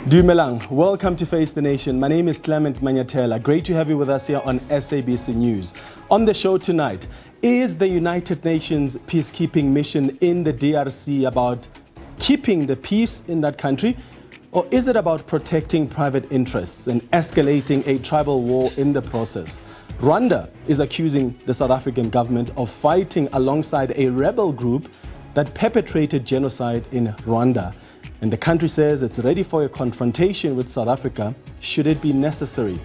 Dumelang, welcome to Face the Nation. My name is Clement Manyatela. Great to have you with us here on SABC News. On the show tonight, is the United Nations peacekeeping mission in the DRC about keeping the peace in that country, or is it about protecting private interests and escalating a tribal war in the process? Rwanda is accusing the South African government of fighting alongside a rebel group that perpetrated genocide in Rwanda. And the country says it's ready for a confrontation with South Africa should it be necessary.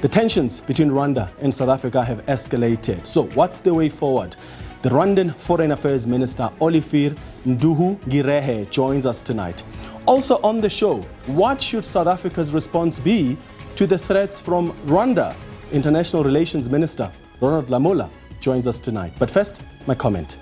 The tensions between Rwanda and South Africa have escalated. So what's the way forward? The Rwandan Foreign Affairs Minister Olivier Nduhungirehe joins us tonight. Also on the show, what should South Africa's response be to the threats from Rwanda? International Relations Minister Ronald Lamola joins us tonight. But first, my comment.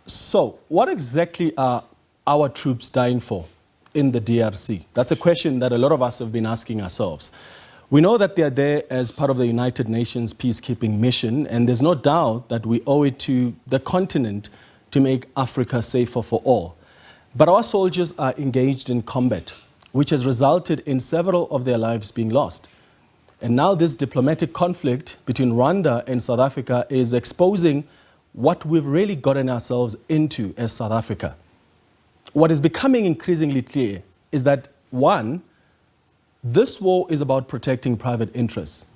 So, what exactly are our troops dying for in the DRC? That's a question that a lot of us have been asking ourselves. We know that they are there as part of the United Nations peacekeeping mission, and there's no doubt that we owe it to the continent to make Africa safer for all. But our soldiers are engaged in combat, which has resulted in several of their lives being lost. And now this diplomatic conflict between Rwanda and South Africa is exposing what we've really gotten ourselves into as South Africa. What is becoming increasingly clear is that, one, this war is about protecting private interests.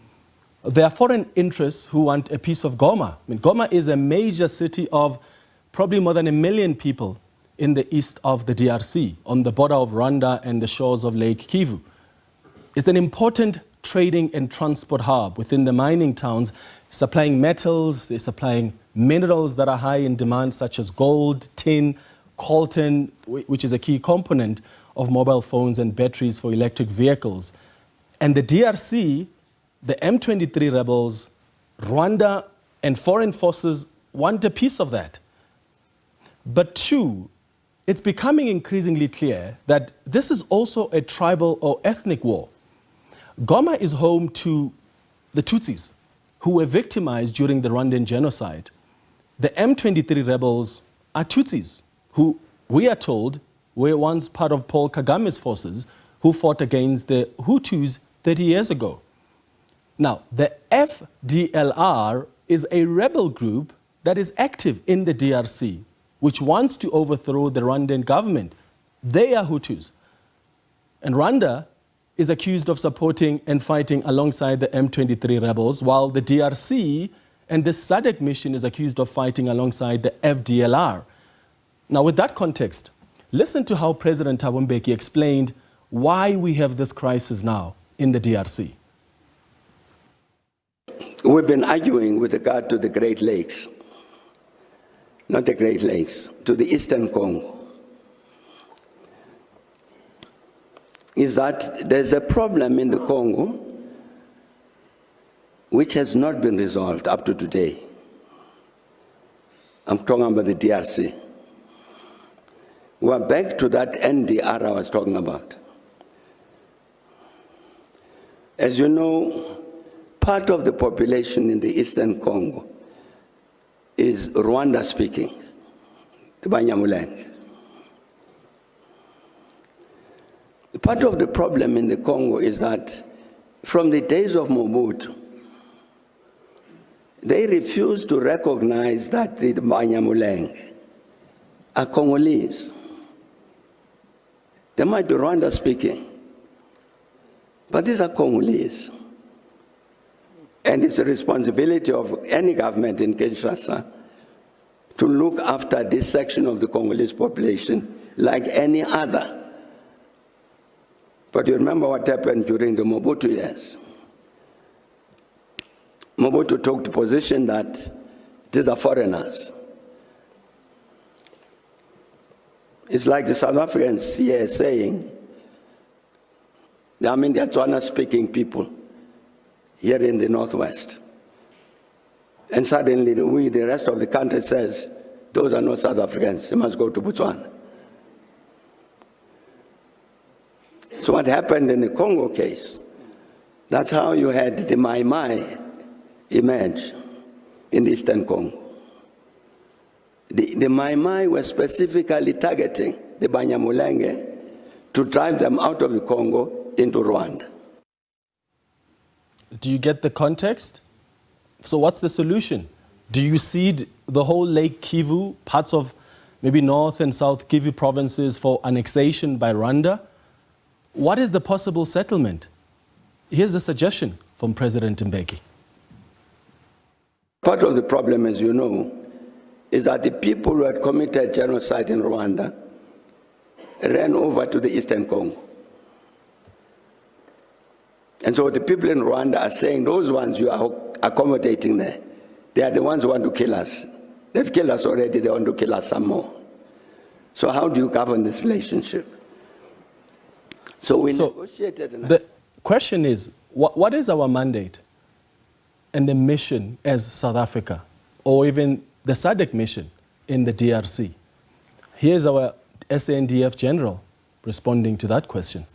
There are foreign interests who want a piece of Goma. I mean, Goma is a major city of probably more than 1 million people in the east of the DRC, on the border of Rwanda and the shores of Lake Kivu. It's an important trading and transport hub within the mining towns, supplying metals, they're supplying minerals that are high in demand, such as gold, tin, coltan, which is a key component of mobile phones and batteries for electric vehicles. And the DRC, the M23 rebels, Rwanda, and foreign forces want a piece of that. But two, it's becoming increasingly clear that this is also a tribal or ethnic war. Goma is home to the Tutsis, who were victimized during the Rwandan genocide. The M23 rebels are Tutsis, who we are told were once part of Paul Kagame's forces, who fought against the Hutus 30 years ago. Now, the FDLR is a rebel group that is active in the DRC, which wants to overthrow the Rwandan government. They are Hutus. And Rwanda is accused of supporting and fighting alongside the M23 rebels, while the DRC and the SADC mission is accused of fighting alongside the FDLR. Now, with that context, listen to how President Thabo Mbeki explained why we have this crisis now in the DRC. We've been arguing with regard to the Great Lakes, not the Great Lakes, to the Eastern Congo. Is that there's a problem in the Congo which has not been resolved up to today. I'm talking about the DRC. We're back to that NDR I was talking about. As you know, part of the population in the Eastern Congo is Rwanda speaking, the Banyamulenge. Part of the problem in the Congo is that from the days of Mobutu, they refused to recognize that the Banyamulenge are Congolese. They might be Rwanda speaking, but these are Congolese. And it's a responsibility of any government in Kinshasa to look after this section of the Congolese population like any other. But you remember what happened during the Mobutu years. Mobutu took the position that these are foreigners. It's like the South Africans here saying, I mean, they're Tswana-speaking people here in the Northwest. And suddenly we, the rest of the country, says, those are not South Africans, they must go to Botswana. So what happened in the Congo case, that's how you had the Mai Mai emerge in Eastern Congo. The Mai Mai were specifically targeting the Banyamulenge to drive them out of the Congo into Rwanda. Do you get the context? So what's the solution? Do you cede the whole Lake Kivu, parts of maybe North and South Kivu provinces for annexation by Rwanda? What is the possible settlement? Here's a suggestion from President Mbeki. Part of the problem, as you know, is that the people who had committed genocide in Rwanda ran over to the Eastern Congo. And so the people in Rwanda are saying, those ones you are accommodating there, they are the ones who want to kill us. They've killed us already, they want to kill us some more. So how do you govern this relationship? So we negotiated. The question is, what is our mandate and the mission as South Africa, or even the SADC mission in the DRC? Here's our SANDF general responding to that question.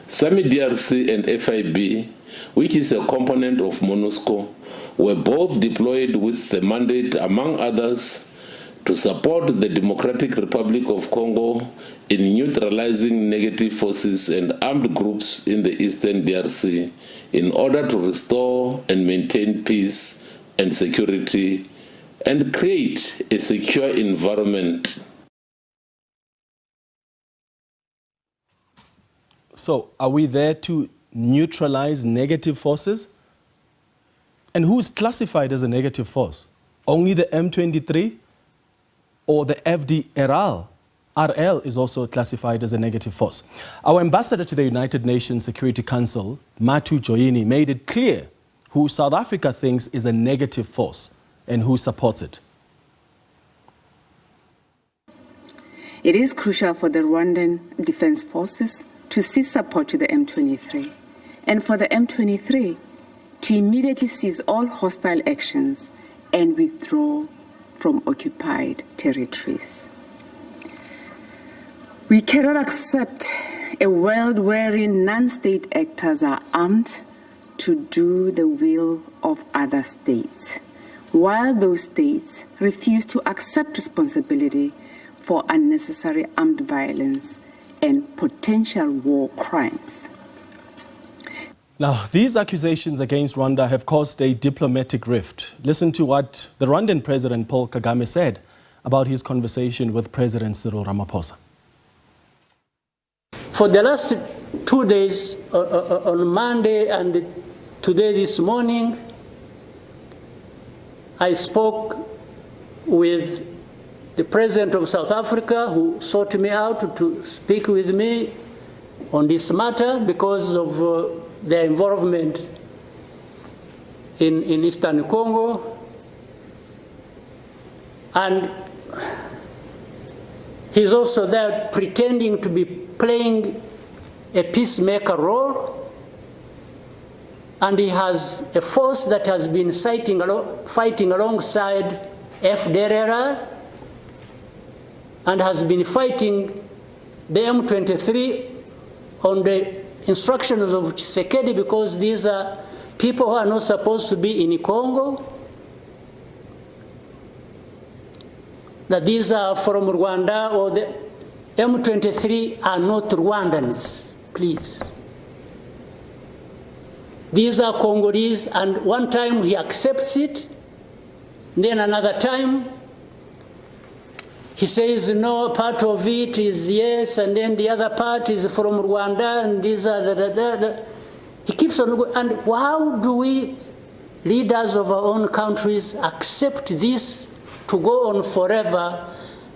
SAMI DRC and FIB, which is a component of MONUSCO, were both deployed with the mandate, among others, to support the Democratic Republic of Congo in neutralizing negative forces and armed groups in the Eastern DRC in order to restore and maintain peace and security and create a secure environment. So are we there to neutralize negative forces? And who's classified as a negative force? Only the M23 or the FDRL? RL is also classified as a negative force. Our ambassador to the United Nations Security Council, Matu Joyini, made it clear who South Africa thinks is a negative force and who supports it. It is crucial for the Rwandan Defence Forces to cease support to the M23, and for the M23 to immediately cease all hostile actions and withdraw from occupied territories. We cannot accept a world wherein non-state actors are armed to do the will of other states, while those states refuse to accept responsibility for unnecessary armed violence and potential war crimes. Now, these accusations against Rwanda have caused a diplomatic rift. Listen to what the Rwandan President Paul Kagame said about his conversation with President Cyril Ramaphosa. For the last 2 days, on Monday and today this morning, I spoke with the President of South Africa, who sought me out to speak with me on this matter because of their involvement in Eastern Congo. And he's also there pretending to be playing a peacemaker role, and he has a force that has been fighting alongside FDLR and has been fighting the M23 on the instructions of Tshisekedi, because these are people who are not supposed to be in Congo, that these are from Rwanda, or the M23 are not Rwandans, please. These are Congolese, and one time he accepts it, then another time he says no, part of it is yes, and then the other part is from Rwanda, and these are He keeps on going. And how do we, leaders of our own countries, accept this to go on forever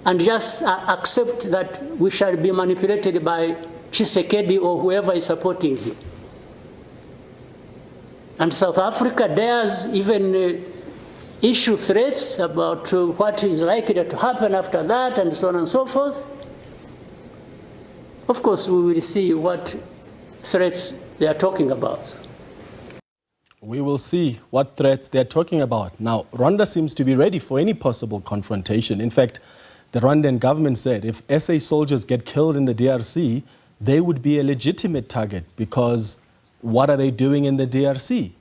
and just accept that we shall be manipulated by Tshisekedi or whoever is supporting him? And South Africa dares even issue threats about what is likely to happen after that, and so on and so forth. Of course, we will see what threats they are talking about. We will see what threats they're talking about. Now, Rwanda seems to be ready for any possible confrontation. In fact, the Rwandan government said if SA soldiers get killed in the DRC, they would be a legitimate target because what are they doing in the DRC?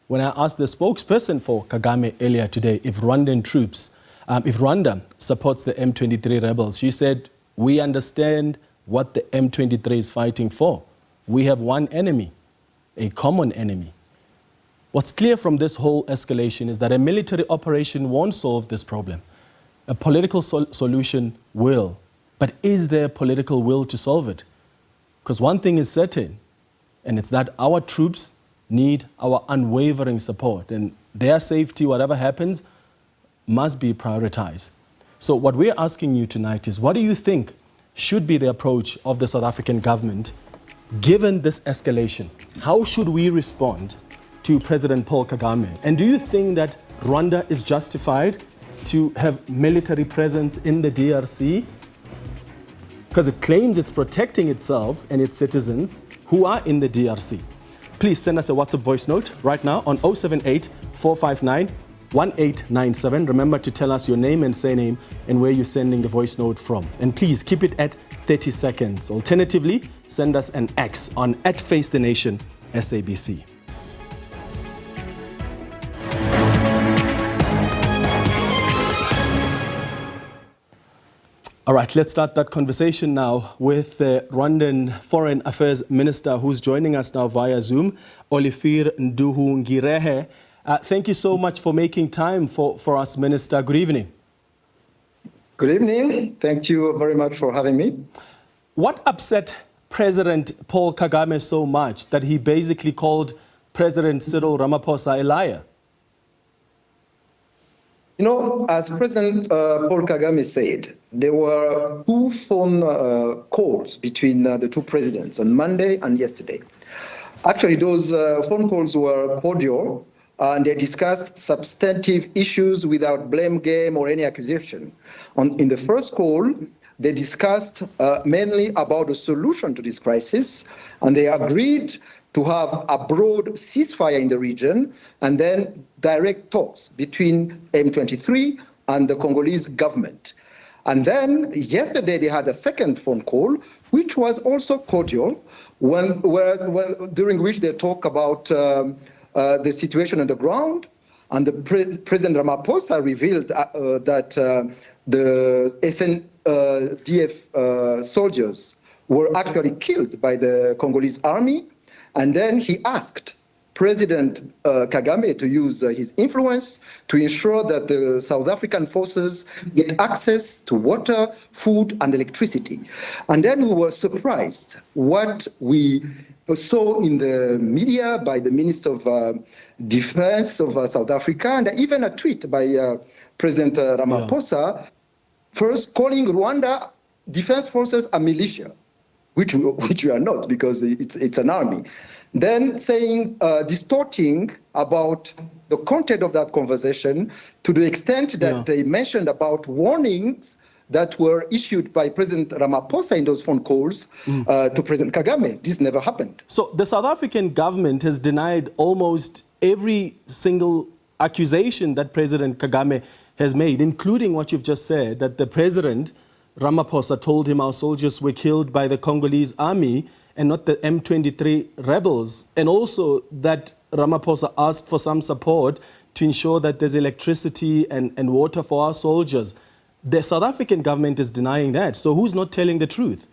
When I asked the spokesperson for Kagame earlier today if Rwandan troops, if Rwanda supports the M23 rebels, she said, we understand what the M23 is fighting for. We have one enemy, a common enemy. What's clear from this whole escalation is that a military operation won't solve this problem. A political solution will. But is there political will to solve it? Because one thing is certain, and it's that our troops need our unwavering support, and their safety, whatever happens, must be prioritized. So what we're asking you tonight is, what do you think should be the approach of the South African government given this escalation? How should we respond to President Paul Kagame? And do you think that Rwanda is justified to have military presence in the DRC? Because it claims it's protecting itself and its citizens who are in the DRC. Please send us a WhatsApp voice note right now on 078-459-1897. Remember to tell us your name and surname and where you're sending the voice note from. And please keep it at 30 seconds. Alternatively, send us an X on @FaceTheNation SABC. All right, let's start that conversation now with the Rwandan Foreign Affairs Minister who's joining us now via Zoom, Olivier Nduhungirehe. Thank you so much for making time for us, Minister. Good evening. Good evening. Thank you very much for having me. What upset President Paul Kagame so much that he basically called President Cyril Ramaphosa a liar? You know, as President Paul Kagame said, there were two phone calls between the two presidents on Monday and yesterday. Actually, those phone calls were cordial, and they discussed substantive issues without blame game or any accusation. In the first call, they discussed mainly about the solution to this crisis, and they agreed to have a broad ceasefire in the region and then direct talks between M23 and the Congolese government. And then yesterday they had a second phone call, which was also cordial, during which they talk about the situation on the ground. And President Ramaphosa revealed that the SANDF soldiers were actually killed by the Congolese army. And then he asked President Kagame to use his influence to ensure that the South African forces get access to water, food, and electricity. And then we were surprised what we saw in the media by the Minister of Defense of South Africa, and even a tweet by President Ramaphosa, first calling Rwanda Defense Forces a militia, which we are not, because it's an army. Then saying, distorting about the content of that conversation to the extent that they mentioned about warnings that were issued by President Ramaphosa in those phone calls to President Kagame. This never happened. So the South African government has denied almost every single accusation that President Kagame has made, including what you've just said, that the President Ramaphosa told him our soldiers were killed by the Congolese army and not the M23 rebels, and also that Ramaphosa asked for some support to ensure that there's electricity and water for our soldiers. The South African government is denying that. So who's not telling the truth?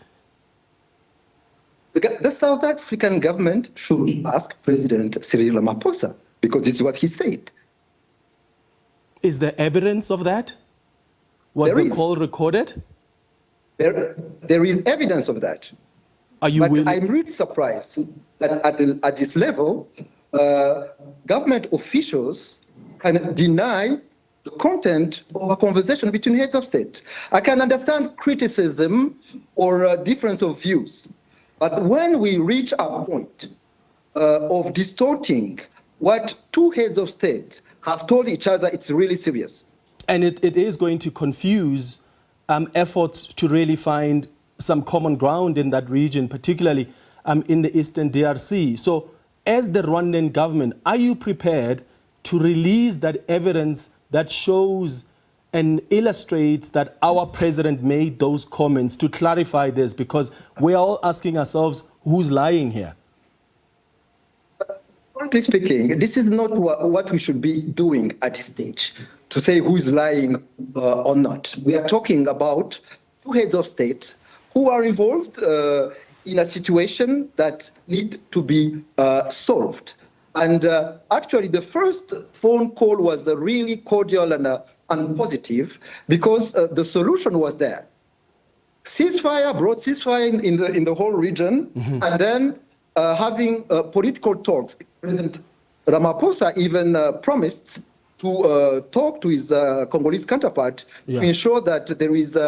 The South African government should ask President Cyril Ramaphosa, because it's what he said. Is there evidence of that? Was the call recorded? There is evidence of that. Are you but I'm really surprised that at this level, government officials can deny the content of a conversation between heads of state. I can understand criticism or a difference of views, but when we reach a point of distorting what two heads of state have told each other, it's really serious. And it is going to confuse efforts to really find some common ground in that region, particularly in the eastern DRC. So as the Rwandan government, are you prepared to release that evidence that shows and illustrates that our president made those comments to clarify this? Because we're all asking ourselves, who's lying here? Frankly speaking, this is not what we should be doing at this stage, to say who is lying or not. We are talking about two heads of state who are involved in a situation that need to be solved. And actually, the first phone call was really cordial and positive, because the solution was there. Ceasefire, broad ceasefire in the whole region, and then having political talks. President Ramaphosa even promised to talk to his Congolese counterpart to ensure that there is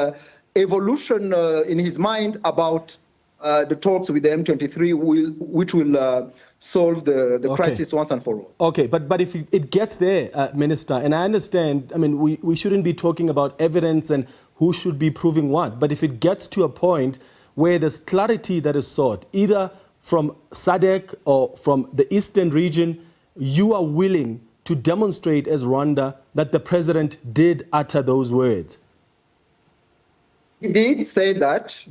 evolution in his mind about the talks with the M23, which will solve the crisis once and for all. Okay, but if it gets there, Minister, and I understand, I mean, we shouldn't be talking about evidence and who should be proving what, but if it gets to a point where there's clarity that is sought, either from SADC or from the eastern region, you are willing to demonstrate as Rwanda that the president did utter those words? He did say that,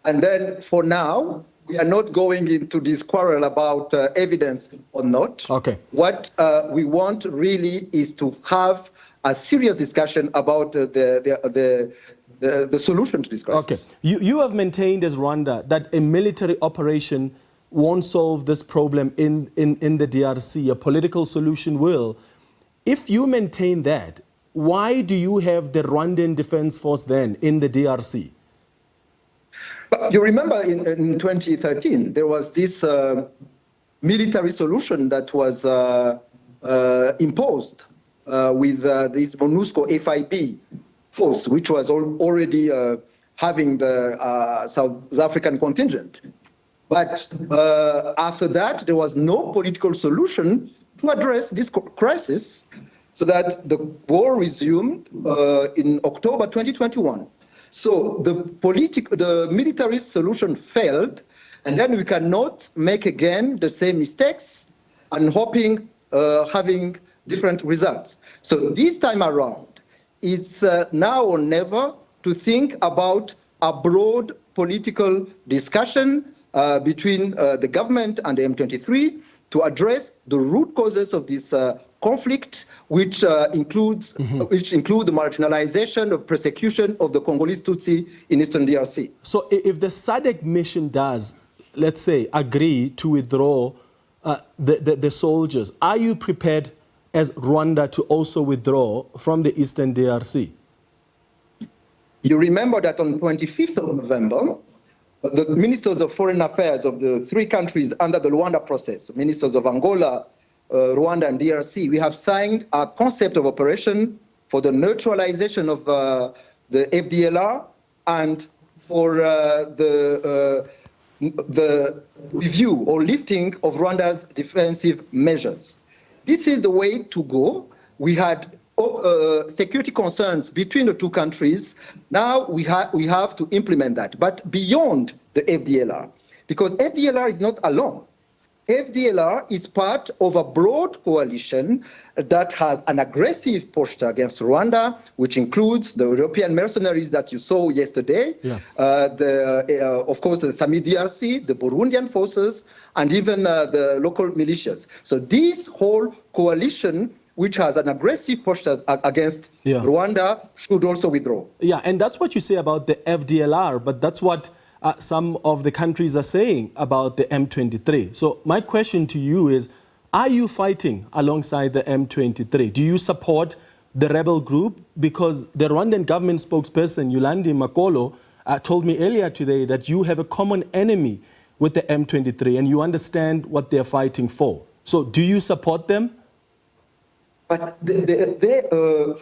and then for now, we are not going into this quarrel about evidence or not. Okay. What we want really is to have a serious discussion about the solution to this crisis. Okay. You have maintained as Rwanda that a military operation won't solve this problem in the DRC. A political solution will. If you maintain that, why do you have the Rwandan Defense Force then in the DRC? But you remember in 2013, there was this military solution that was imposed with this MONUSCO FIB force, which was already having the South African contingent. But after that, there was no political solution to address this crisis, so that the war resumed in October 2021. So the military solution failed, and then we cannot make again the same mistakes and hoping having different results. So this time around, it's now or never to think about a broad political discussion between the government and the M23 to address the root causes of this conflict, which include the marginalization of persecution of the Congolese Tutsi in Eastern DRC. So if the SADC mission does, let's say, agree to withdraw the soldiers, are you prepared as Rwanda to also withdraw from the Eastern DRC? You remember that on 25th of November, the ministers of foreign affairs of the three countries under the Rwanda process, ministers of Angola, Rwanda and DRC, we have signed a concept of operation for the neutralization of the FDLR and for the review or lifting of Rwanda's defensive measures. This is the way to go. We had security concerns between the two countries. Now we have to implement that, but beyond the FDLR, because FDLR is not alone. FDLR is part of a broad coalition that has an aggressive posture against Rwanda, which includes the European mercenaries that you saw yesterday, of course, the Sami DRC, the Burundian forces, and even the local militias. So this whole coalition, which has an aggressive posture against Rwanda, should also withdraw. Yeah, and that's what you say about the FDLR, but that's what some of the countries are saying about the M23. So my question to you is, are you fighting alongside the M23? Do you support the rebel group? Because the Rwandan government spokesperson, Yolandi Makolo, told me earlier today that you have a common enemy with the M23 and you understand what they're fighting for. So do you support them? But the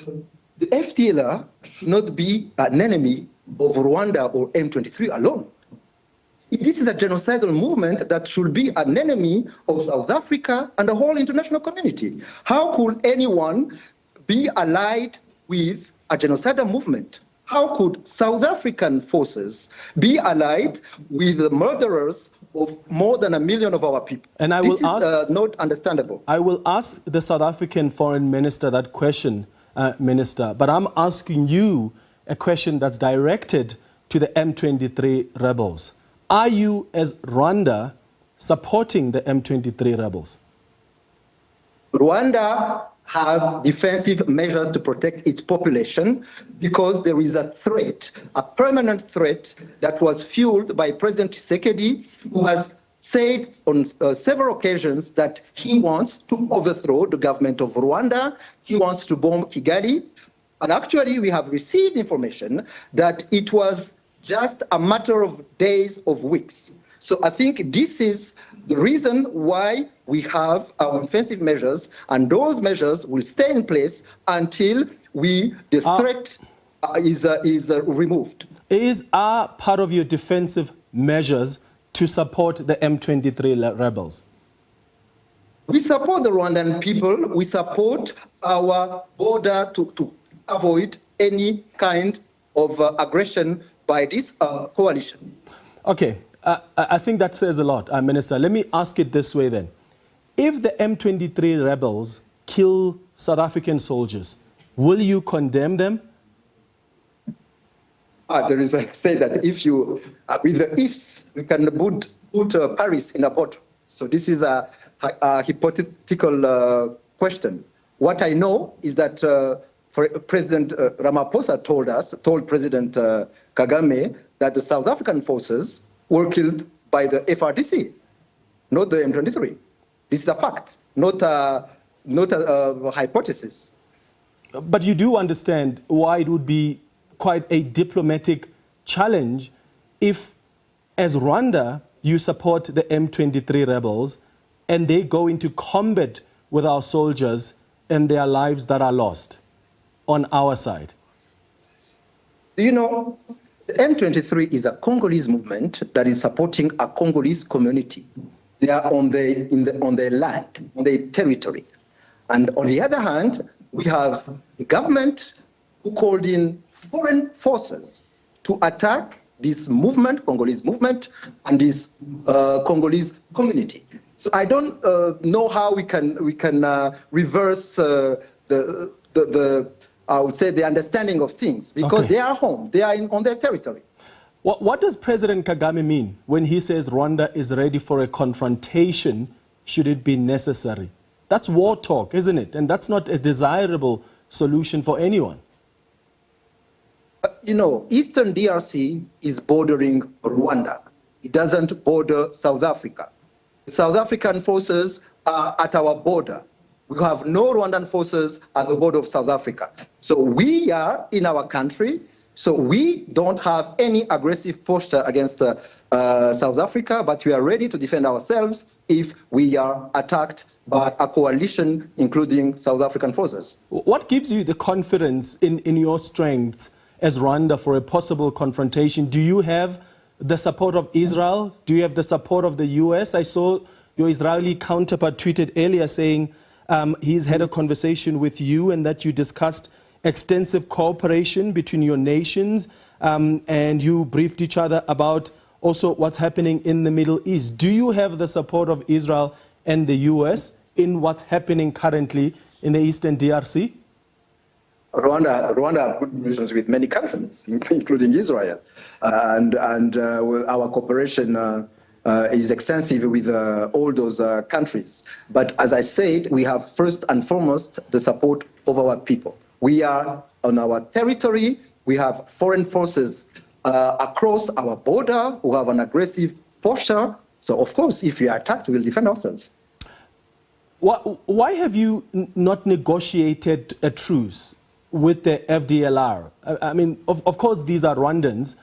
FDLR should not be an enemy of Rwanda or M23 alone. This is a genocidal movement that should be an enemy of South Africa and the whole international community. How could anyone be allied with a genocidal movement? How could South African forces be allied with the murderers of more than 1 million of our people. And This is not understandable. I will ask the South African Foreign Minister that question, Minister, but I'm asking you a question that's directed to the M23 rebels. Are you, as Rwanda, supporting the M23 rebels? Rwanda has defensive measures to protect its population because there is a threat, a permanent threat that was fueled by President Tshisekedi, who has said on several occasions that he wants to overthrow the government of Rwanda, he wants to bomb Kigali. And actually, we have received information that it was just a matter of days, of weeks. So I think this is the reason why we have our offensive measures, and those measures will stay in place until the threat is removed. Are part of your defensive measures to support the M23 rebels? We support the Rwandan people. We support our border to avoid any kind of aggression by this coalition. Okay. I think that says a lot, Minister. Let me ask it this way then. If the M23 rebels kill South African soldiers, will you condemn them? There is a say that if you, with the ifs, you can put Paris in a bottle. So this is a hypothetical question. What I know is that President Ramaphosa told President Kagame that the South African forces were killed by the FRDC, not the M23. This is a fact, not a hypothesis. But you do understand why it would be quite a diplomatic challenge if, as Rwanda, you support the M23 rebels and they go into combat with our soldiers and their lives that are lost on our side. You know, the M23 is a Congolese movement that is supporting a Congolese community. They are on their land, on their territory. And on the other hand, we have the government who called in foreign forces to attack this movement, Congolese movement, and this Congolese community. So I don't know how we can reverse I would say the understanding of things, because they are home, they are on their territory. What does President Kagame mean when he says Rwanda is ready for a confrontation should it be necessary? That's war talk, isn't it? And that's not a desirable solution for anyone. You know, Eastern DRC is bordering Rwanda. It doesn't border South Africa. The South African forces are at our border. We have no Rwandan forces at the border of South Africa. So we are in our country, so we don't have any aggressive posture against South Africa, but we are ready to defend ourselves if we are attacked by a coalition, including South African forces. What gives you the confidence in your strengths as Rwanda for a possible confrontation? Do you have the support of Israel? Do you have the support of the US? I saw your Israeli counterpart tweeted earlier saying he's had a conversation with you and that you discussed extensive cooperation between your nations and you briefed each other about also what's happening in the Middle East. Do you have the support of Israel and the US in what's happening currently in the Eastern DRC? Rwanda have good relations with many countries, including Israel, and our cooperation is extensive with all those countries. But as I said, we have first and foremost the support of our people. We are on our territory. We have foreign forces across our border who have an aggressive posture. So, of course, if we are attacked, we will defend ourselves. Why have you not negotiated a truce with the FDLR? I mean, of course, these are Rwandans.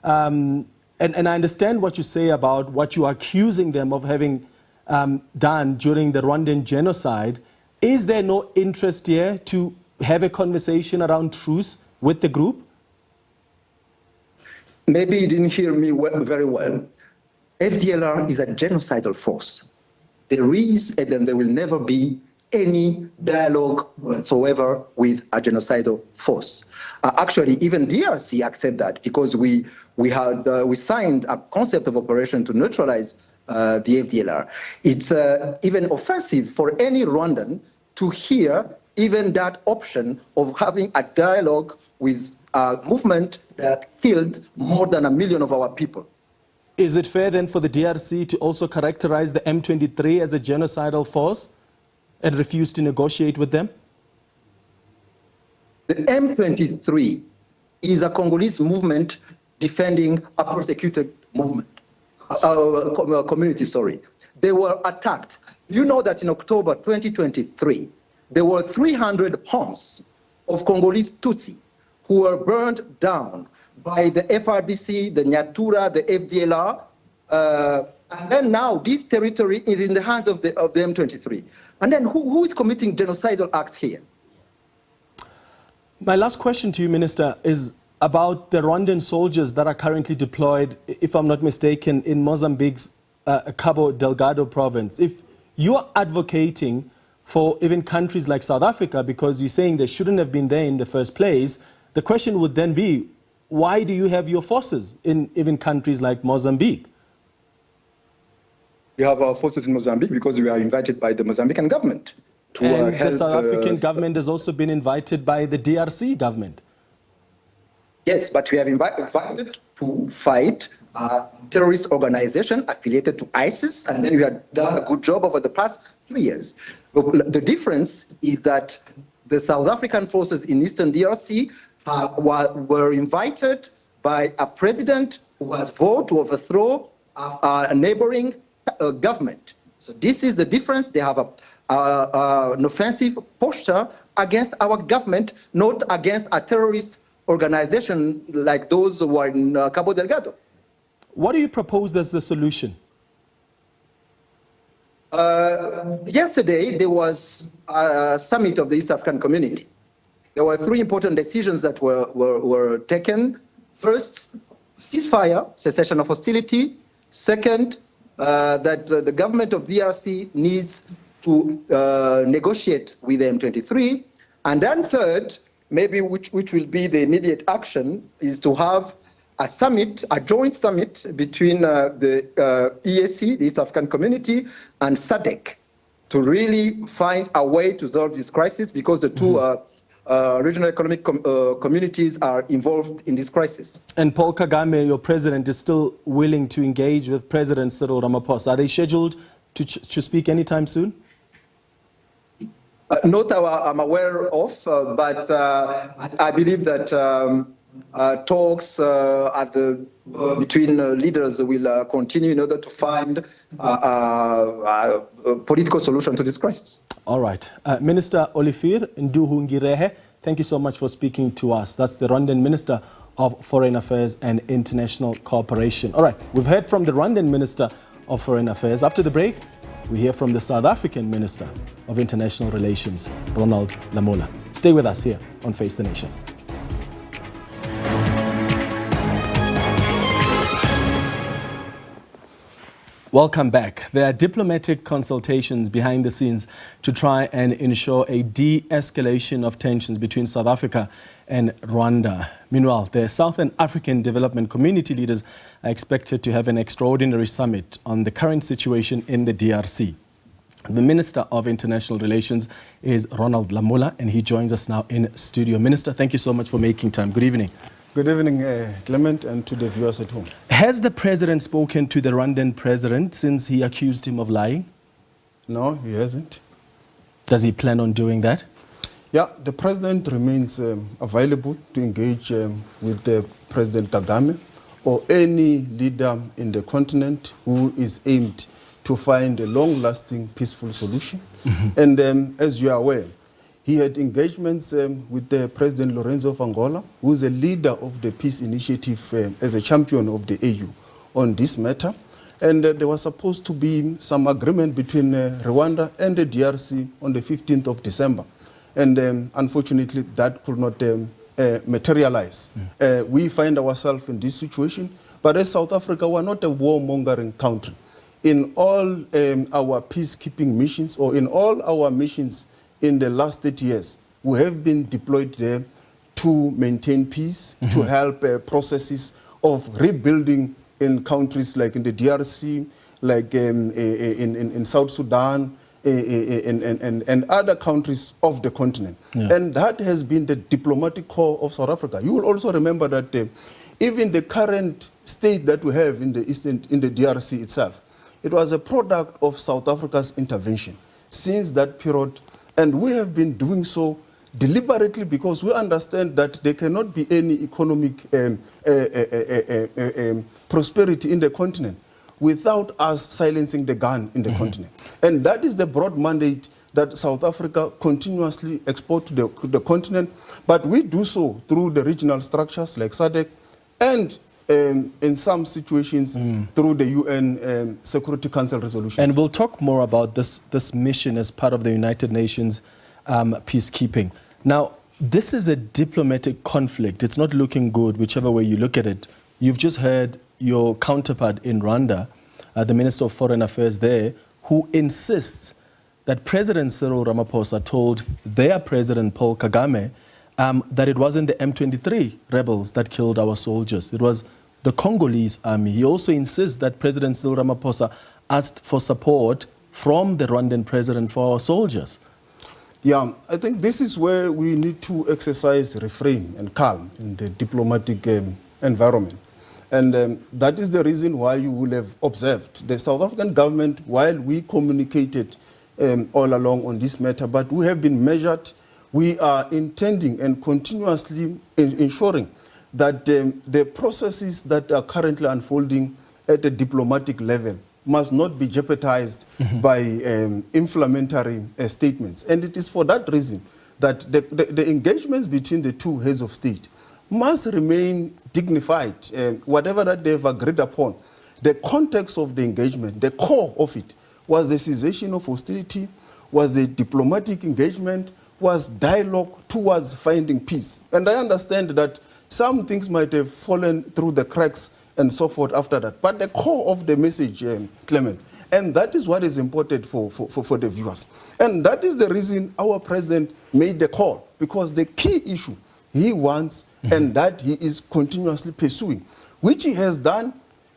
And I understand what you say about what you are accusing them of having done during the Rwandan genocide. Is there no interest here to have a conversation around truce with the group? Maybe you didn't hear me very well. FDLR is a genocidal force. There is and then there will never be any dialogue whatsoever with a genocidal force. Actually, even DRC accept that because we signed a concept of operation to neutralize the FDLR. It's even offensive for any Rwandan to hear even that option of having a dialogue with a movement that killed more than 1 million of our people. Is it fair then for the DRC to also characterize the M23 as a genocidal force and refuse to negotiate with them? The M23 is a Congolese movement defending a persecuted movement, community, sorry. They were attacked. You know that in October 2023, there were 300 homes of Congolese Tutsi who were burned down by the FRBC, the Nyatura, the FDLR, and then now this territory is in the hands of the M23. And then who is committing genocidal acts here? My last question to you, Minister, is about the Rwandan soldiers that are currently deployed, if I'm not mistaken, in Mozambique's Cabo Delgado province. If you're advocating for even countries like South Africa, because you're saying they shouldn't have been there in the first place, the question would then be, why do you have your forces in even countries like Mozambique? We have our forces in Mozambique because we are invited by the Mozambican government to and help. The South African government has also been invited by the DRC government. Yes, but we have invited to fight a terrorist organization affiliated to ISIS, and then we have done a good job over the past 3 years. The difference is that the South African forces in Eastern DRC were invited by a president who has voted to overthrow a neighboring government. So this is the difference. They have an offensive posture against our government, not against a terrorist organization like those who are in Cabo Delgado. What do you propose as the solution? Yesterday, there was a summit of the East African Community. There were 3 important decisions that were taken. First, ceasefire, cessation of hostility. Second, that the government of DRC needs to negotiate with the M23. And then third, maybe which will be the immediate action, is to have a summit, a joint summit between the EAC, the East African Community, and SADC to really find a way to solve this crisis, because the two regional economic communities are involved in this crisis. And Paul Kagame, your president, is still willing to engage with President Cyril Ramaphosa. Are they scheduled to speak anytime soon? Not that I'm aware of, but I believe that talks between leaders will continue in order to find a political solution to this crisis. All right. Minister Olivier Nduhungirehe, thank you so much for speaking to us. That's the Rwandan Minister of Foreign Affairs and International Cooperation. All right. We've heard from the Rwandan Minister of Foreign Affairs. After the break, we hear from the South African Minister of International Relations, Ronald Lamola. Stay with us here on Face the Nation. Welcome back. There are diplomatic consultations behind the scenes to try and ensure a de-escalation of tensions between South Africa and Rwanda. Meanwhile, the Southern African Development Community leaders are expected to have an extraordinary summit on the current situation in the DRC. The Minister of International Relations is Ronald Lamola, and he joins us now in studio. Minister, thank you so much for making time. Good evening. Good evening, Clement, and to the viewers at home. Has the president spoken to the Rwandan president since he accused him of lying? No, he hasn't. Does he plan on doing that? Yeah, the president remains available to engage with the President Kagame or any leader in the continent who is aimed to find a long-lasting, peaceful solution. And as you are aware, he had engagements with the President Lorenzo of Angola, who is a leader of the peace initiative as a champion of the AU on this matter. And there was supposed to be some agreement between Rwanda and the DRC on the 15th of December. And unfortunately, that could not materialize. We find ourselves in this situation. But as South Africa, we're not a warmongering country. In all our peacekeeping missions, or in all our missions in the last 30 years, we have been deployed there to maintain peace, to help processes of rebuilding in countries like in the DRC, like in South Sudan, and other countries of the continent. Yeah. And that has been the diplomatic core of South Africa. You will also remember that even the current state that we have in the DRC itself, it was a product of South Africa's intervention since that period. And we have been doing so deliberately because we understand that there cannot be any economic prosperity in the continent without us silencing the gun in the continent. And that is the broad mandate that South Africa continuously export to the continent, but we do so through the regional structures like SADC and in some situations through the UN Security Council resolutions. And we'll talk more about this mission as part of the United Nations peacekeeping. Now, this is a diplomatic conflict. It's not looking good, whichever way you look at it. You've just heard your counterpart in Rwanda, the Minister of Foreign Affairs there, who insists that President Cyril Ramaphosa told their President Paul Kagame that it wasn't the M23 rebels that killed our soldiers. It was the Congolese army. He also insists that President Cyril Ramaphosa asked for support from the Rwandan president for our soldiers. Yeah, I think this is where we need to exercise refrain and calm in the diplomatic environment. And that is the reason why you will have observed the South African government, while we communicated all along on this matter, but we have been measured. We are intending and continuously ensuring that the processes that are currently unfolding at the diplomatic level must not be jeopardized by inflammatory statements. And it is for that reason that the engagements between the two heads of state must remain dignified, whatever that they've agreed upon. The context of the engagement, the core of it, was the cessation of hostility, was the diplomatic engagement, was dialogue towards finding peace. And I understand that some things might have fallen through the cracks and so forth after that. But the core of the message, Clement, and that is what is important for the viewers. And that is the reason our president made the call, because the key issue he wants and that he is continuously pursuing, which he has done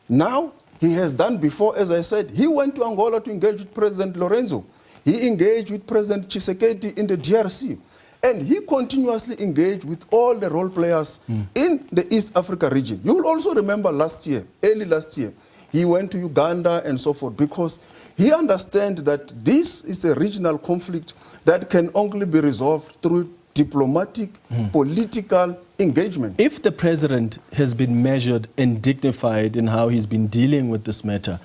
now, he has done before. As I said, he went to Angola to engage with President Lorenzo. He engaged with President Tshisekedi in the DRC. And he continuously engaged with all the role players in the East Africa region. You will also remember early last year, he went to Uganda and so forth, because he understands that this is a regional conflict that can only be resolved through diplomatic, political engagement. If the president has been measured and dignified in how he's been dealing with this matter,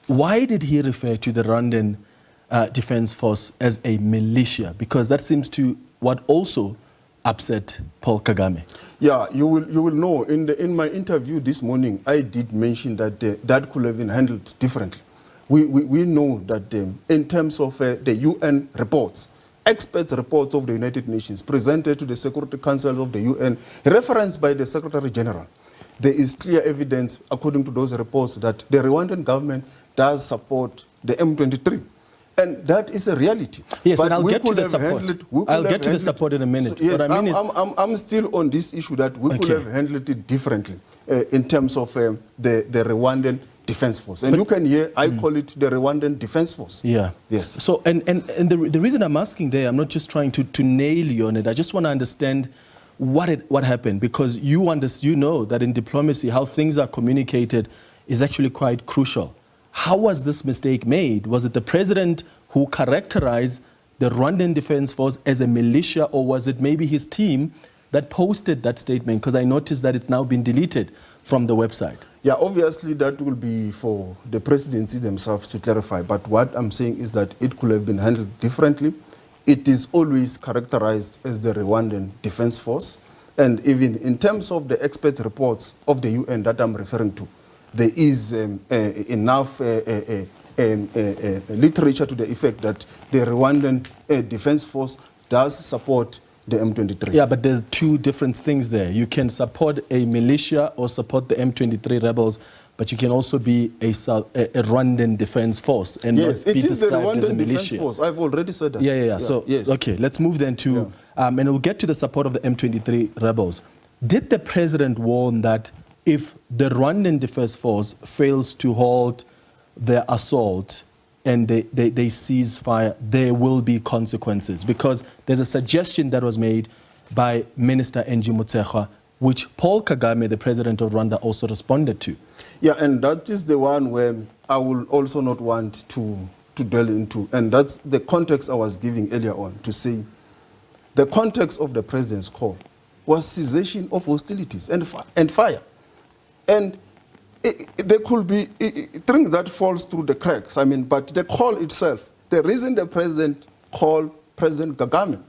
why did he refer to the Rwandan Defence Force as a militia? Because that seems to what also upset Paul Kagame. Yeah, you will know in my interview this morning, I did mention that that could have been handled differently. We know that in terms of the UN reports, experts' reports of the United Nations presented to the Security Council of the UN, referenced by the Secretary General, there is clear evidence, according to those reports, that the Rwandan government does support the M23. And that is a reality. Yes, but and I'll get to the support. I'll get to the support in a minute. So, yes, what I mean I'm still on this issue that we could have handled it differently in terms of the Rwandan Defence Force. And but you can hear, I call it the Rwandan Defence Force. Yeah. Yes. So, and the reason I'm asking there, I'm not just trying to nail you on it. I just want to understand what happened, because you know that in diplomacy, how things are communicated is actually quite crucial. How was this mistake made? Was it the president who characterized the Rwandan Defence Force as a militia, or was it maybe his team that posted that statement? Because I noticed that it's now been deleted from the website. Yeah, obviously that will be for the presidency themselves to clarify. But what I'm saying is that it could have been handled differently. It is always characterized as the Rwandan Defence Force. And even in terms of the expert reports of the UN that I'm referring to, there is enough literature to the effect that the Rwandan Defence Force does support the M23. Yeah, but there's two different things there. You can support a militia or support the M23 rebels, but you can also be a Rwandan Defence Force and yes, not be it is the described as a Rwandan Defence militia. Force. I've already said that. Yeah. So, yes. Okay, let's move then to, and we'll get to the support of the M23 rebels. Did the president warn that if the Rwandan Defence Force fails to halt their assault and they cease fire, there will be consequences? Because there's a suggestion that was made by Minister Nduhungirehe, which Paul Kagame, the president of Rwanda, also responded to. Yeah, and that is the one where I will also not want to dwell into. And that's the context I was giving earlier on, to say the context of the president's call was cessation of hostilities and fire. And there could be things that falls through the cracks. I mean, but the call itself, the reason the president called President Kagame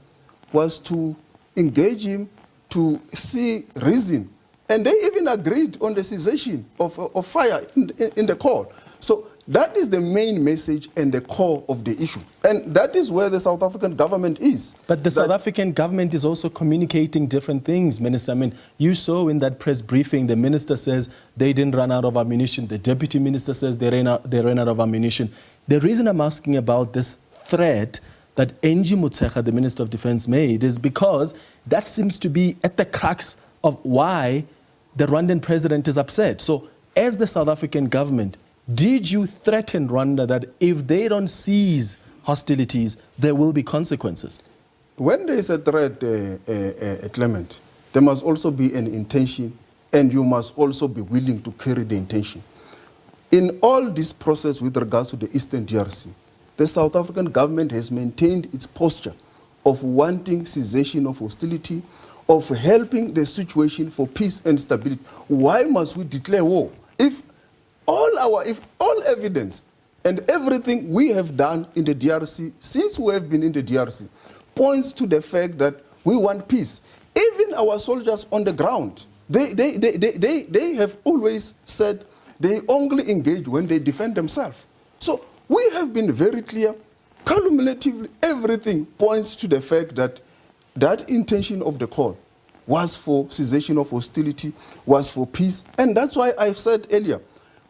was to engage him, to see reason. And they even agreed on the cessation of fire in the call. So that is the main message and the core of the issue. And that is where the South African government is. But the South African government is also communicating different things, Minister. I mean, you saw in that press briefing, the minister says they didn't run out of ammunition. The deputy minister says they ran out of ammunition. The reason I'm asking about this threat that Nduhungirehe, the Minister of Defense, made is because that seems to be at the crux of why the Rwandan president is upset. So as the South African government, did you threaten Rwanda that if they don't cease hostilities, there will be consequences? When there is a threat, Clement, there must also be an intention, and you must also be willing to carry the intention. In all this process with regards to the Eastern DRC, the South African government has maintained its posture of wanting cessation of hostility, of helping the situation for peace and stability. Why must we declare war? If all evidence and everything we have done in the DRC since we have been in the DRC points to the fact that we want peace. Even our soldiers on the ground, they have always said they only engage when they defend themselves. So we have been very clear. Cumulatively, everything points to the fact that that intention of the call was for cessation of hostility, was for peace. And that's why I've said earlier,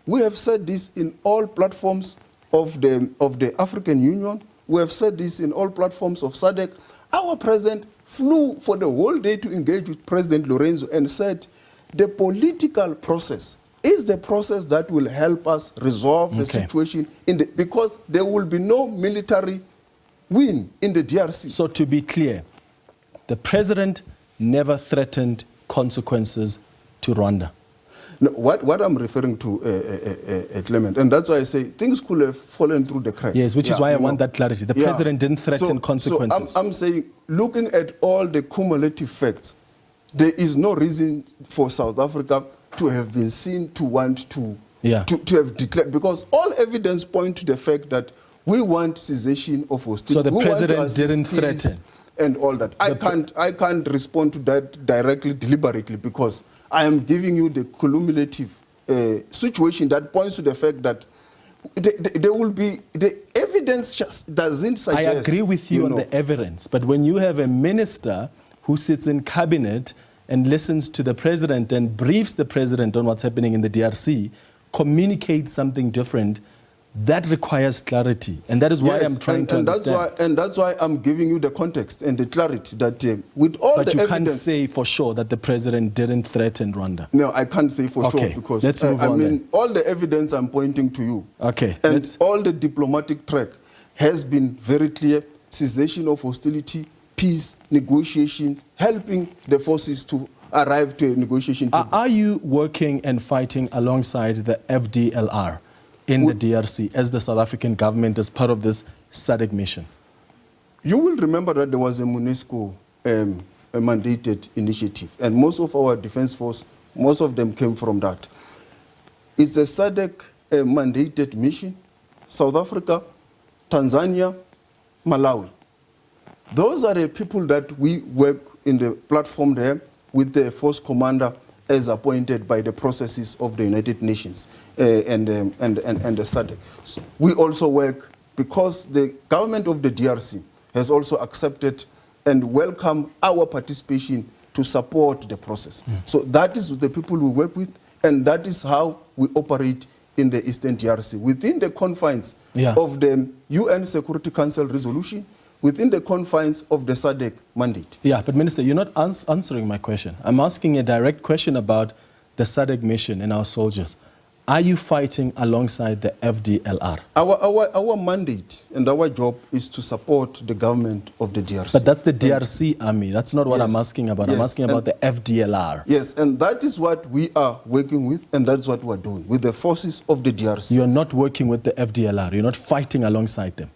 we have said this in all platforms of the African Union. We have said this in all platforms of SADC. Our president flew for the whole day to engage with President Lorenzo and said, the political process is the process that will help us resolve the situation, because there will be no military win in the DRC. So to be clear, the president never threatened consequences to Rwanda. No, what I'm referring to, Clement, and that's why I say things could have fallen through the cracks. Yes, which is why I want that clarity. The president didn't threaten consequences. So I'm saying, looking at all the cumulative facts, there is no reason for South Africa to have been seen to want to have declared, because all evidence point to the fact that we want cessation of hostility. So the president didn't threaten. And all that. I can't respond to that directly, deliberately, because I am giving you the cumulative situation that points to the fact that there will be, the evidence just doesn't suggest. I agree with you on the evidence, but when you have a minister who sits in cabinet and listens to the president and briefs the president on what's happening in the DRC, communicates something different, that requires clarity. And that is why I'm trying to understand. And that's why I'm giving you the context and the clarity that with all the evidence... But you can't say for sure that the president didn't threaten Rwanda. No, I can't say for sure, because let's move on then. All the evidence I'm pointing to you. And all the diplomatic track has been very clear: cessation of hostility, peace, negotiations, helping the forces to arrive to a negotiation table. Are you working and fighting alongside the FDLR in the DRC as the South African government as part of this SADC mission? You will remember that there was a UNESCO mandated initiative, and most of our defense force, most of them came from that. It's a SADC mandated mission: South Africa, Tanzania, Malawi. Those are the people that we work in the platform there with the force commander as appointed by the processes of the United Nations and the SADC. So we also work because the government of the DRC has also accepted and welcomed our participation to support the process. So that is the people we work with, and that is how we operate in the Eastern DRC, within the confines of the UN Security Council resolution, within the confines of the SADC mandate. Yeah, but Minister, you're not answering my question. I'm asking a direct question about the SADC mission and our soldiers. Are you fighting alongside the FDLR? Our mandate and our job is to support the government of the DRC. But that's the DRC army. That's not what I'm asking about. Yes. I'm asking about the FDLR. Yes, and that is what we are working with, and that's what we're doing with the forces of the DRC. You're not working with the FDLR. You're not fighting alongside them.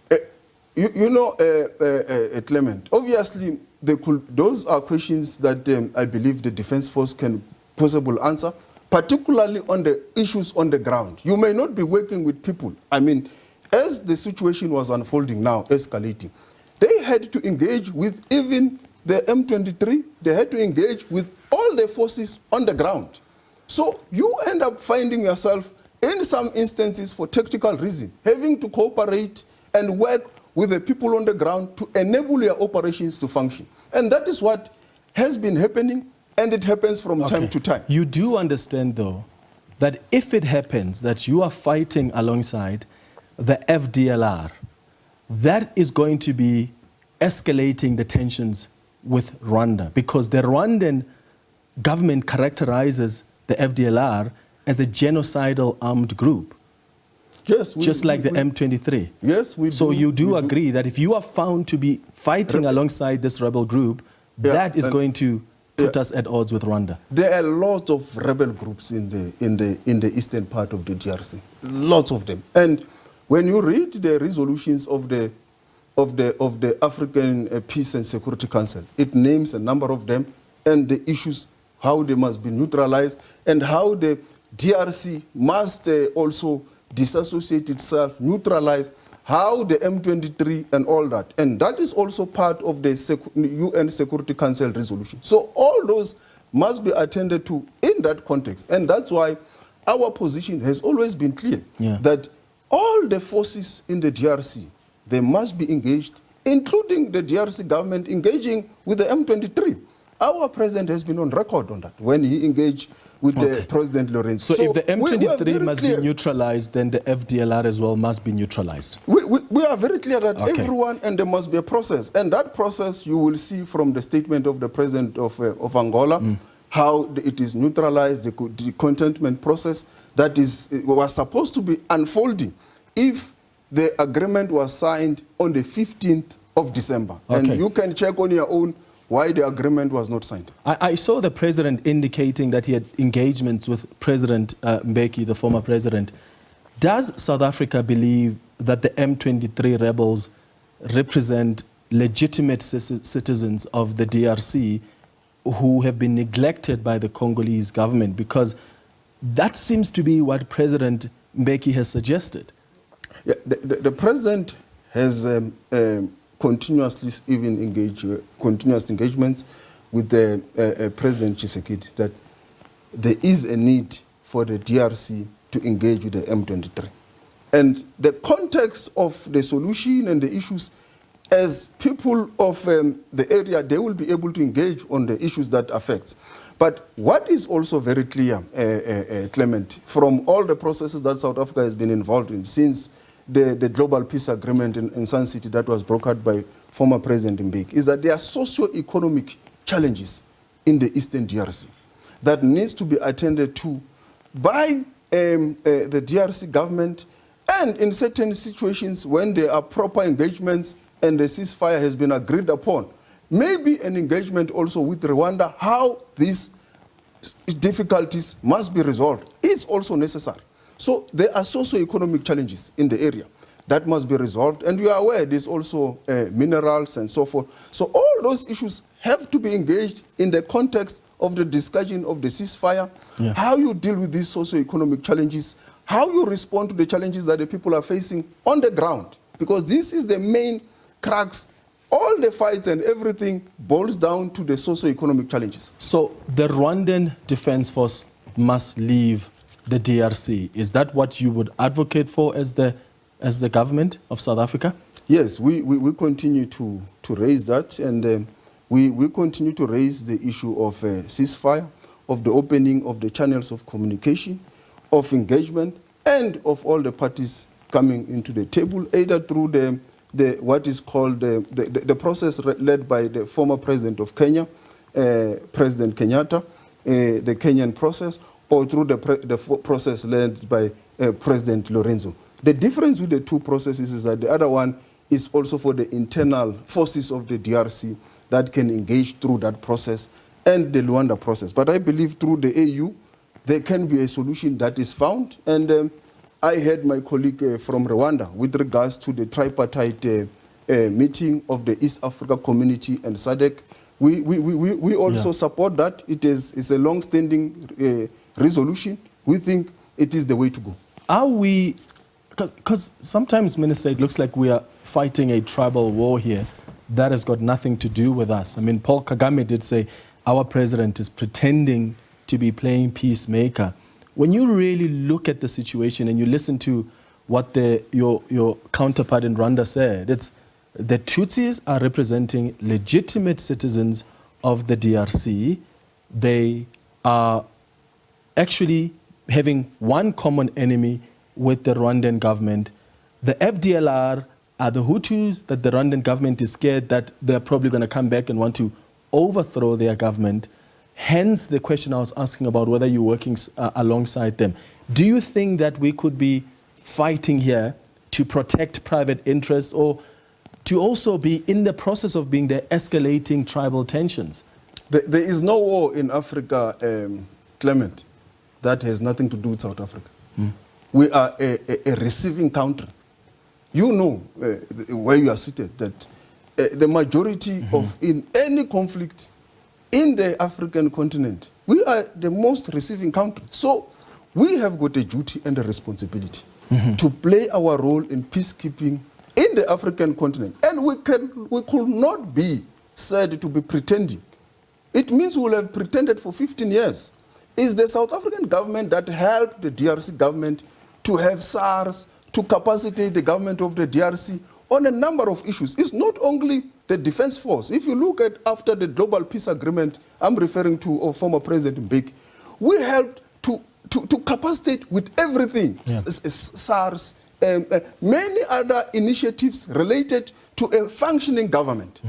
Clement, obviously, those are questions that I believe the Defence Force can possibly answer, particularly on the issues on the ground. You may not be working with people. I mean, as the situation was unfolding now, escalating, they had to engage with even the M23. They had to engage with all the forces on the ground. So you end up finding yourself, in some instances, for tactical reasons, having to cooperate and work with the people on the ground to enable your operations to function. And that is what has been happening, and it happens from time to time. You do understand, though, that if it happens that you are fighting alongside the FDLR, that is going to be escalating the tensions with Rwanda, because the Rwandan government characterizes the FDLR as a genocidal armed group. Yes, just like the M23. Yes, we do. So you do agree that if you are found to be fighting alongside this rebel group, that is going to put us at odds with Rwanda. There are lots of rebel groups in the eastern part of the DRC, lots of them. And when you read the resolutions of the African Peace and Security Council, it names a number of them and the issues, how they must be neutralized, and how the DRC must also disassociate itself, neutralize, how the M23 and all that. And that is also part of the UN Security Council resolution. So all those must be attended to in that context. And that's why our position has always been clear, that all the forces in the DRC, they must be engaged, including the DRC government engaging with the M23. Our president has been on record on that when he engaged with the President Lorenzo. So if the M23 must be neutralized, then the FDLR as well must be neutralized. We are very clear that everyone, and there must be a process. And that process you will see from the statement of the President of Angola, how it is neutralized, the contentment process that was supposed to be unfolding if the agreement was signed on the 15th of December. And you can check on your own why the agreement was not signed. I saw the president indicating that he had engagements with President Mbeki, the former president. Does South Africa believe that the M23 rebels represent legitimate citizens of the DRC who have been neglected by the Congolese government? Because that seems to be what President Mbeki has suggested. Yeah, the president has continuously even continuous engagements with the President Tshisekedi that there is a need for the DRC to engage with the M23. And the context of the solution and the issues, as people of the area, they will be able to engage on the issues that affect. But what is also very clear, Clement, from all the processes that South Africa has been involved in since the Global Peace Agreement in Sun City that was brokered by former President Mbeki, is that there are socio-economic challenges in the Eastern DRC that needs to be attended to by the DRC government, and in certain situations when there are proper engagements and the ceasefire has been agreed upon, maybe an engagement also with Rwanda, how these difficulties must be resolved is also necessary. So there are socio-economic challenges in the area that must be resolved, and we are aware there's also minerals and so forth. So all those issues have to be engaged in the context of the discussion of the ceasefire, how you deal with these socio-economic challenges, how you respond to the challenges that the people are facing on the ground, because this is the main crux. All the fights and everything boils down to the socio-economic challenges. So the Rwandan Defence Force must leave the DRC. Is that what you would advocate for as the government of South Africa? Yes, we continue to raise that, and we continue to raise the issue of ceasefire, of the opening of the channels of communication, of engagement, and of all the parties coming into the table, either through the what is called the process led by the former president of Kenya, President Kenyatta, the Kenyan process, or through the process led by President Lorenzo. The difference with the two processes is that the other one is also for the internal forces of the DRC that can engage through that process and the Rwanda process. But I believe through the AU, there can be a solution that is found. And I heard my colleague from Rwanda with regards to the tripartite meeting of the East Africa Community and SADC. We also support that. It's a long-standing resolution. We think it is the way to go. Are we, because sometimes, Minister, it looks like we are fighting a tribal war here that has got nothing to do with us. I mean, Paul Kagame did say our president is pretending to be playing peacemaker. When you really look at the situation and you listen to what your counterpart in Rwanda said, it's the Tutsis are representing legitimate citizens of the DRC. They are actually having one common enemy with the Rwandan government. The FDLR are the Hutus that the Rwandan government is scared that they're probably going to come back and want to overthrow their government. Hence the question I was asking about whether you're working alongside them. Do you think that we could be fighting here to protect private interests or to also be in the process of being the escalating tribal tensions? There is no war in Africa, Clement, that has nothing to do with South Africa. We are a receiving country. You know where you are seated, that the majority of in any conflict in the African continent, we are the most receiving country. So we have got a duty and a responsibility to play our role in peacekeeping in the African continent. And we could not be said to be pretending. It means we will have pretended for 15 years. It's the South African government that helped the DRC government to have SARS, to capacitate the government of the DRC on a number of issues. It's not only the defense force. If you look at after the global peace agreement, I'm referring to former President Mbeki, we helped to capacitate with everything, SARS, many other initiatives related to a functioning government.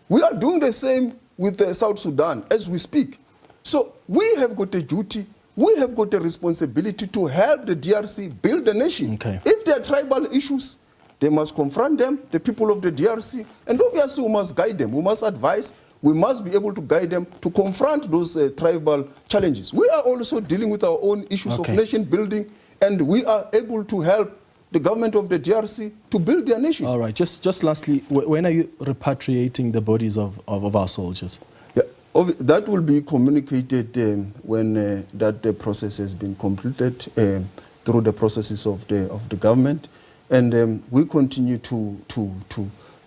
We are doing the same with South Sudan as we speak. So we have got a duty, we have got a responsibility to help the DRC build a nation. Okay. If there are tribal issues, they must confront them, the people of the DRC, and obviously we must guide them, we must advise, we must be able to guide them to confront those tribal challenges. We are also dealing with our own issues of nation building, and we are able to help the government of the DRC to build their nation. All right, just lastly, when are you repatriating the bodies of our soldiers? That will be communicated when that process has been completed through the processes of the government, and we continue to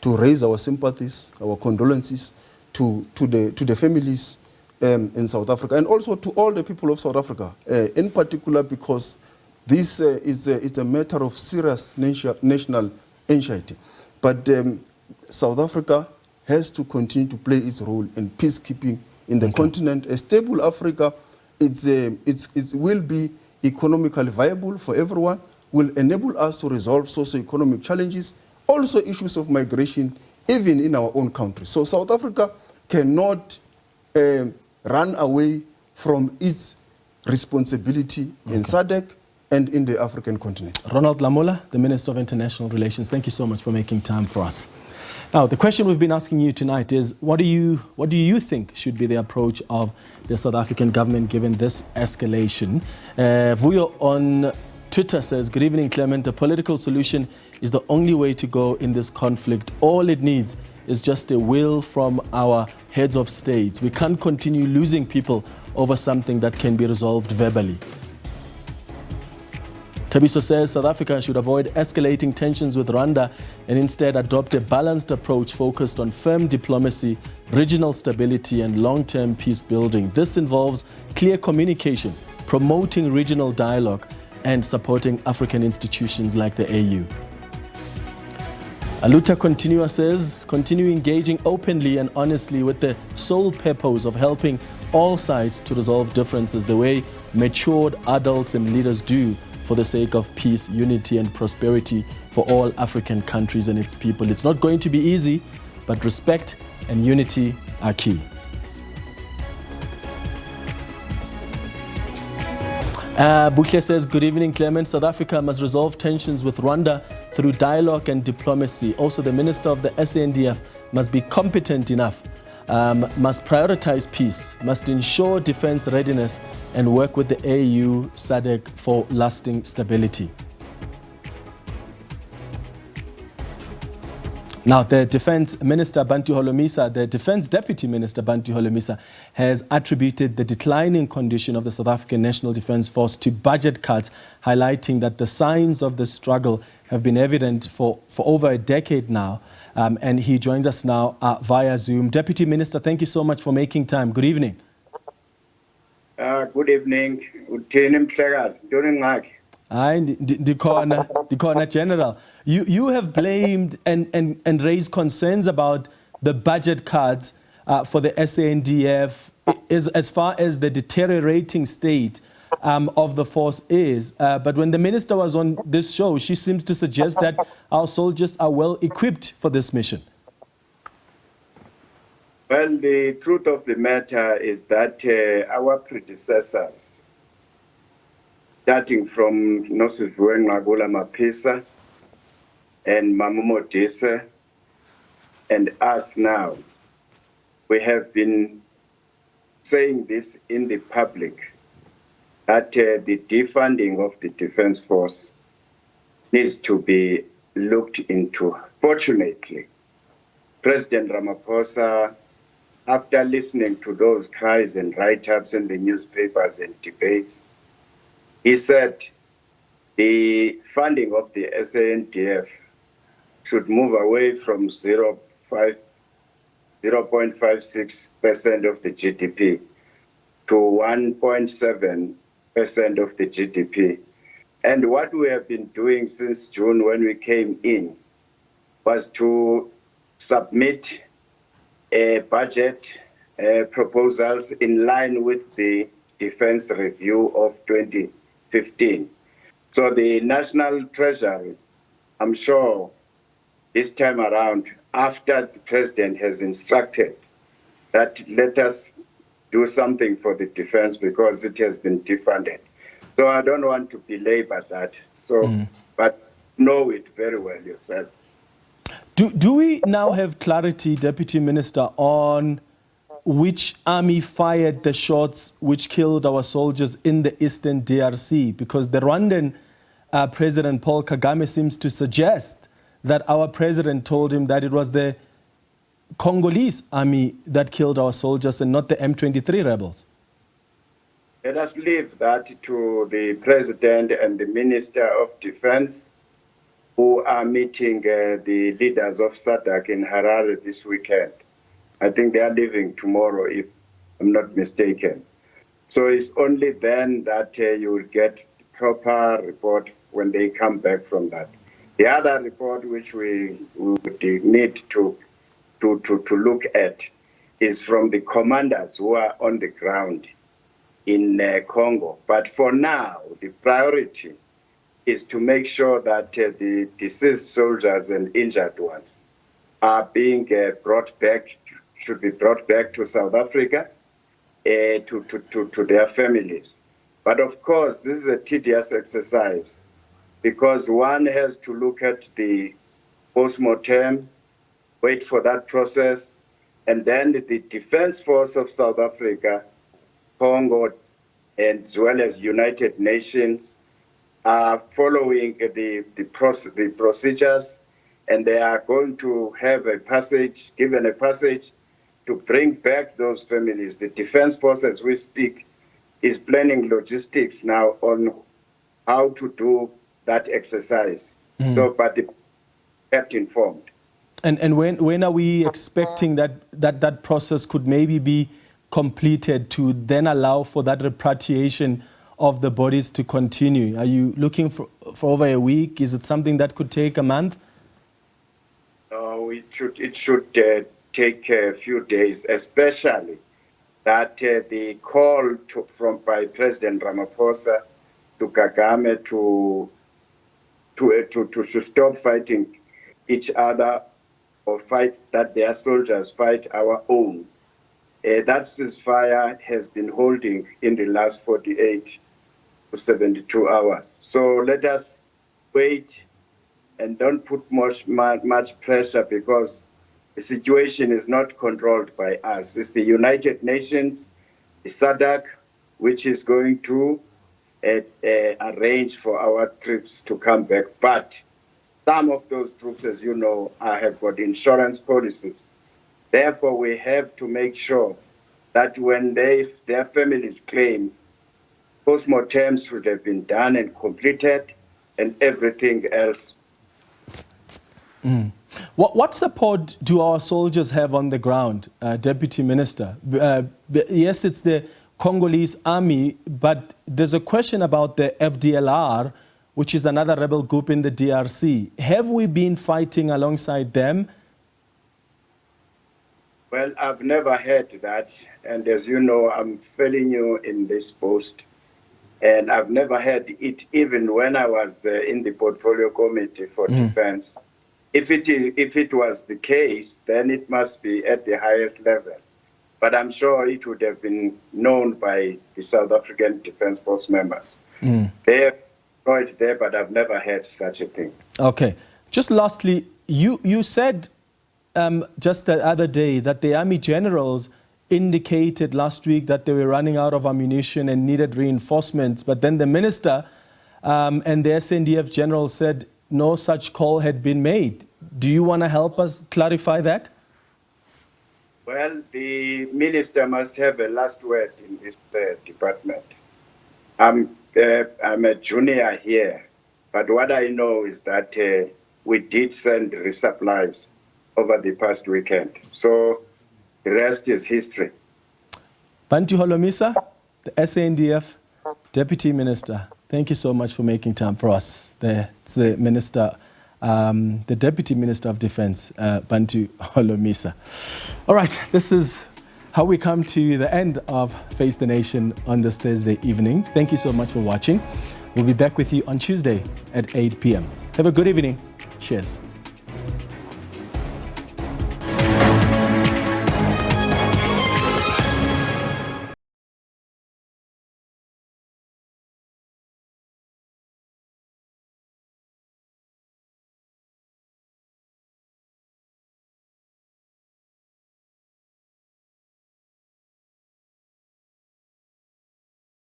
raise our sympathies, our condolences to the families in South Africa, and also to all the people of South Africa, in particular because this it's a matter of serious national anxiety. But South Africa has to continue to play its role in peacekeeping in the continent. A stable Africa, it will be economically viable for everyone, will enable us to resolve socio-economic challenges, also issues of migration, even in our own country. So South Africa cannot run away from its responsibility in SADC and in the African continent. Ronald Lamola, the Minister of International Relations, thank you so much for making time for us. Now, the question we've been asking you tonight is, what do you think should be the approach of the South African government given this escalation? Vuyo on Twitter says, good evening, Clement. A political solution is the only way to go in this conflict. All it needs is just a will from our heads of states. We can't continue losing people over something that can be resolved verbally. Tabiso says South Africa should avoid escalating tensions with Rwanda and instead adopt a balanced approach focused on firm diplomacy, regional stability, and long-term peace building. This involves clear communication, promoting regional dialogue, and supporting African institutions like the AU. Aluta Continua says, continue engaging openly and honestly with the sole purpose of helping all sides to resolve differences the way matured adults and leaders do, for the sake of peace, unity, and prosperity for all African countries and its people. It's not going to be easy, but respect and unity are key. Buhle says, good evening, Clement. South Africa must resolve tensions with Rwanda through dialogue and diplomacy. Also, the minister of the SANDF must be competent enough, must prioritize peace, must ensure defense readiness, and work with the AU SADC for lasting stability. Now, the Defence Minister Bantu Holomisa, the Defence Deputy Minister Bantu Holomisa, has attributed the declining condition of the South African National Defence Force to budget cuts, highlighting that the signs of the struggle have been evident for over a decade now. And he joins us now via Zoom. Deputy Minister, thank you so much for making time. Good evening. Good evening. The corner general. You have blamed and raised concerns about the budget cuts for the SANDF as far as the deteriorating state of the force is. But when the minister was on this show, she seems to suggest that our soldiers are well equipped for this mission. Well, the truth of the matter is that our predecessors, starting from Nduhungirehe Mapisa and Mamumo Disa and us now, we have been saying this in the public, that the defunding of the Defence Force needs to be looked into. Fortunately, President Ramaphosa, after listening to those cries and write-ups in the newspapers and debates, he said the funding of the SANDF should move away from 0.56% of the GDP to 1.7% of the GDP. And what we have been doing since June when we came in was to submit a budget proposals in line with the Defense Review of 2015. So the National Treasury, I'm sure this time around, after the President has instructed that let us do something for the defense because it has been defunded. So I don't want to belabor that. So, but know it very well yourself. Do we now have clarity, Deputy Minister, on which army fired the shots which killed our soldiers in the eastern DRC? Because the Rwandan President Paul Kagame seems to suggest that our president told him that it was the Congolese army that killed our soldiers and not the M23 rebels. Let us leave that to the President and the Minister of Defense, who are meeting the leaders of SADC in Harare this weekend. I think they are leaving tomorrow, if I'm not mistaken. So it's only then that you will get the proper report when they come back from that. The other report which we would need to look at is from the commanders who are on the ground in Congo. But for now, the priority is to make sure that the deceased soldiers and injured ones are being brought back, should be brought back to South Africa to their families. But of course, this is a tedious exercise because one has to look at the post-mortem, wait for that process, and then the Defence Force of South Africa, Congo, as well as United Nations, are following the procedures, and they are going to have a passage, given a passage, to bring back those families. The Defence Force, as we speak, is planning logistics now on how to do that exercise. So, but they kept informed. And when are we expecting that process could maybe be completed to then allow for that repatriation of the bodies to continue? Are you looking for over a week? Is it something that could take a month? No, it should take a few days, especially that the call by President Ramaphosa to Kagame to stop fighting each other or fight that their soldiers fight our own. That ceasefire has been holding in the last 48 to to 72 hours. So let us wait and don't put much pressure, because the situation is not controlled by us. It's the United Nations, the SADC, which is going to arrange for our troops to come back. But some of those troops, as you know, have got insurance policies. Therefore, we have to make sure that when their families claim, postmortems should have been done and completed, and everything else. What support do our soldiers have on the ground, Deputy Minister? Yes, it's the Congolese army, but there's a question about the FDLR, which is another rebel group in the DRC. Have we been fighting alongside them? Well, I've never heard that. And as you know, I'm filling you in this post. And I've never heard it, even when I was in the Portfolio Committee for Defense. If it was the case, then it must be at the highest level. But I'm sure it would have been known by the South African Defence Force members. They're employed there, but I've never heard such a thing. Okay. Just lastly, you said just the other day that the army generals indicated last week that they were running out of ammunition and needed reinforcements, but then the minister and the SANDF general said no such call had been made. Do you want to help us clarify that? Well, the minister must have a last word in this department. I'm a junior here, but what I know is that we did send resupplies over the past weekend. So the rest is history. Bantu Holomisa, the SANDF Deputy Minister, thank you so much for making time for us. It's the Minister, the Deputy Minister of Defence, Bantu Holomisa. All right, this is how we come to the end of Face the Nation on this Thursday evening. Thank you so much for watching. We'll be back with you on Tuesday at 8 p.m. Have a good evening. Cheers.